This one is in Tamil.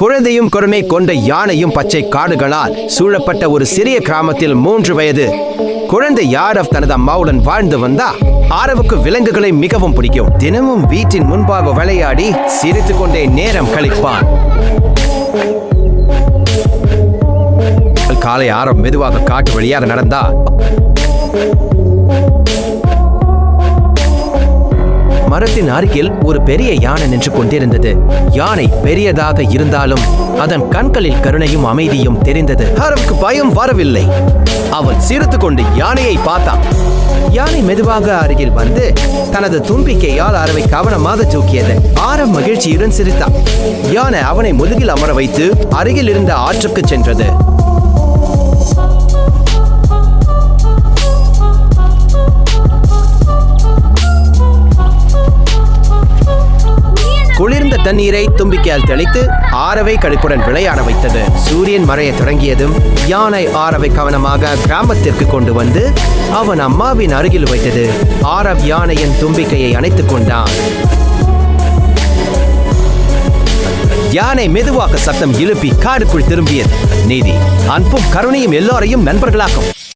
குழந்தையும் குரமே கொண்ட யானையும் பச்சை காடுகளால் சூழப்பட்ட ஒரு சிறிய கிராமத்தில் 3 வயது குழந்தை ஆரவ் தனது அம்மாவுடன் வாழ்ந்து வந்தா. ஆரவுக்கு விலங்குகளை மிகவும் பிடிக்கும். தினமும் வீட்டின் முன்பாக விளையாடி சிரித்துக் கொண்டே நேரம் கழிப்பான். காலை ஆரவ் மெதுவாக காட்டு வழியாக நடந்தா. மரத்தின் அருகில் ஒரு பெரிய யானை நின்று கொண்டிருந்தது. யானை பெரியதாக இருந்தாலும் அதன் கண்களில் கருணையும் அமைதியும் தெரிந்தது. ஆரவுக்கு பயம் வரவில்லை. அவன் சிரித்துக் கொண்டு யானையை பார்த்தான். யானை மெதுவாக அருகில் வந்து தனது தும்பிக்கையால் ஆரவை கவனமாக தூக்கியது. ஆரவ் மகிழ்ச்சியுடன் சிரித்தான். யானை அவனை முதுகில் அமர வைத்து அருகில் இருந்த ஆற்றுக்கு சென்றது. குளிர்ந்த தண்ணீரை தும்பிக்கையால் தெளித்து ஆரவை களிப்புடன் விளையாட வைத்தது. சூரியன் மறைய தொடங்கியதும் யானை ஆரவை கவனமாக கிராமத்திற்கு கொண்டு வந்து அவன் அம்மாவின் அருகில் வைத்தது. ஆரவ் யானையின் தும்பிக்கையை அணைத்துக் கொண்டான். யானை மெதுவாக சத்தம் எழுப்பி காடுக்குள் திரும்பியது. நீதி, அன்பும் கருணையும் எல்லோரையும் நண்பர்களாக்கும்.